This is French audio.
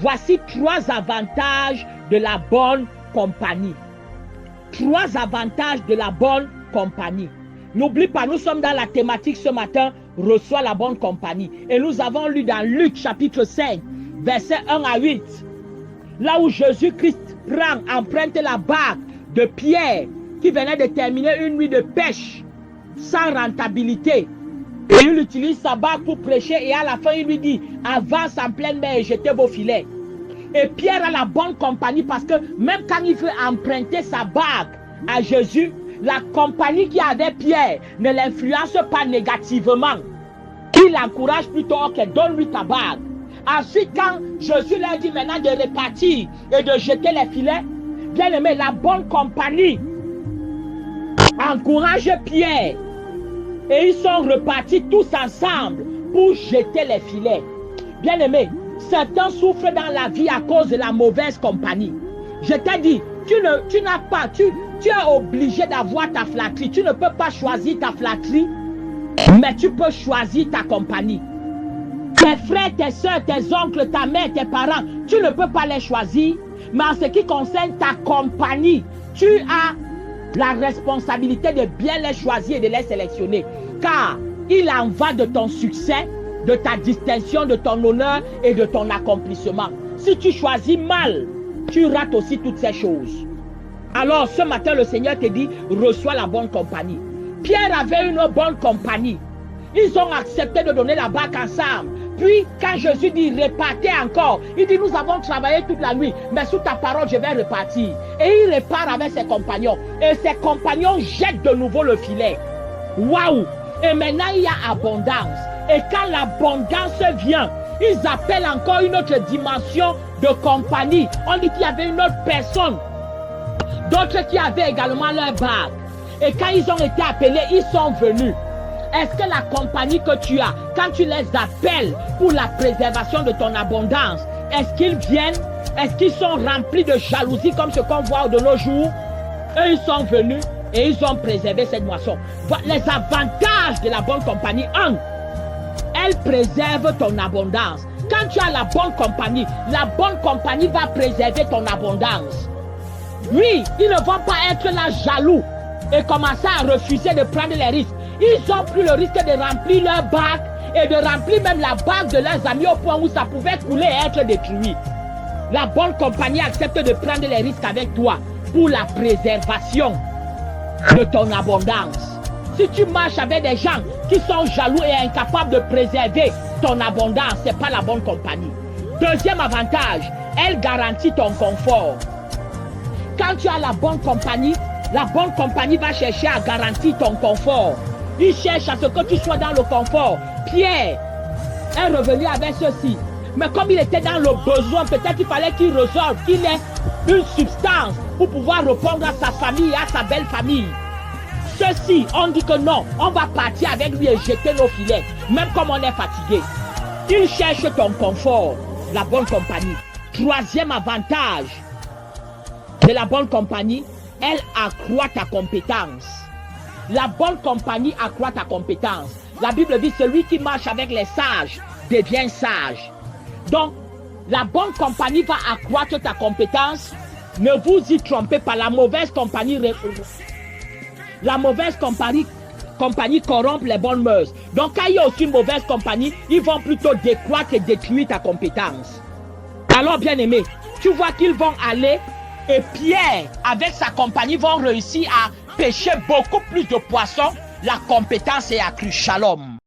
Voici 3 avantages de la bonne compagnie. 3 avantages de la bonne compagnie. N'oublie pas, nous sommes dans la thématique ce matin, reçois la bonne compagnie. Et nous avons lu dans Luc chapitre 5, versets 1 à 8. Là où Jésus-Christ emprunte la barque de Pierre qui venait de terminer une nuit de pêche sans rentabilité. Et il utilise sa barque pour prêcher et à la fin il lui dit avance en pleine mer et jetez vos filets. Et Pierre a la bonne compagnie parce que même quand il veut emprunter sa barque à Jésus, la compagnie qui avait Pierre ne l'influence pas négativement. Il l'encourage plutôt, ok, donne-lui ta barque. Ensuite, quand Jésus leur dit maintenant de repartir et de jeter les filets, bien aimé, la bonne compagnie encourage Pierre. Et ils sont repartis tous ensemble pour jeter les filets. Bien aimé, certains souffrent dans la vie à cause de la mauvaise compagnie. Je t'ai dit, tu es obligé d'avoir ta flatterie. Tu ne peux pas choisir ta flatterie, mais tu peux choisir ta compagnie. Tes frères, tes soeurs, tes oncles, ta mère, tes parents, tu ne peux pas les choisir, mais en ce qui concerne ta compagnie, tu as la responsabilité de bien les choisir et de les sélectionner. Car il en va de ton succès, de ta distinction, de ton honneur et de ton accomplissement. Si tu choisis mal, tu rates aussi toutes ces choses. Alors ce matin, le Seigneur te dit, reçois la bonne compagnie. Pierre avait une bonne compagnie. Ils ont accepté de donner la barque ensemble. Puis, quand Jésus dit repartez encore, il dit nous avons travaillé toute la nuit, mais sous ta parole, je vais repartir. Et il repart avec ses compagnons. Et ses compagnons jettent de nouveau le filet. Waouh! Et maintenant, il y a abondance. Et quand l'abondance vient, ils appellent encore une autre dimension de compagnie. On dit qu'il y avait une autre personne. D'autres qui avaient également leur barque. Et quand ils ont été appelés, ils sont venus. Est-ce que la compagnie que tu as, quand tu les appelles pour la préservation de ton abondance, est-ce qu'ils viennent? Est-ce qu'ils sont remplis de jalousie comme ce qu'on voit de nos jours? Eux, ils sont venus et ils ont préservé cette moisson. Les avantages de la bonne compagnie. 1. Elle préserve ton abondance. Quand tu as la bonne compagnie va préserver ton abondance. Oui, ils ne vont pas être là jaloux et commencer à refuser de prendre les risques. Ils ont pris le risque de remplir leur barque et de remplir même la barque de leurs amis au point où ça pouvait couler et être détruit. La bonne compagnie accepte de prendre les risques avec toi pour la préservation de ton abondance. Si tu marches avec des gens qui sont jaloux et incapables de préserver ton abondance, ce n'est pas la bonne compagnie. Deuxième avantage, elle garantit ton confort. Quand tu as la bonne compagnie va chercher à garantir ton confort. Il cherche à ce que tu sois dans le confort. Pierre est revenu avec ceci. Mais comme il était dans le besoin, peut-être il fallait qu'il résolve, qu'il ait une substance pour pouvoir répondre à sa famille et à sa belle famille. Ceci, on dit que non, on va partir avec lui et jeter nos filets, même comme on est fatigué. Il cherche ton confort, la bonne compagnie. Troisième avantage de la bonne compagnie, elle accroît ta compétence. La bonne compagnie accroît ta compétence. La Bible dit, celui qui marche avec les sages devient sage. Donc, la bonne compagnie va accroître ta compétence. Ne vous y trompez pas, la mauvaise compagnie corrompt les bonnes mœurs. Donc, quand il y a aussi une mauvaise compagnie, ils vont plutôt décroître et détruire ta compétence. Alors, bien aimé, tu vois qu'ils vont aller et Pierre, avec sa compagnie, vont réussir à pêcher beaucoup plus de poissons. La compétence est accrue. Shalom.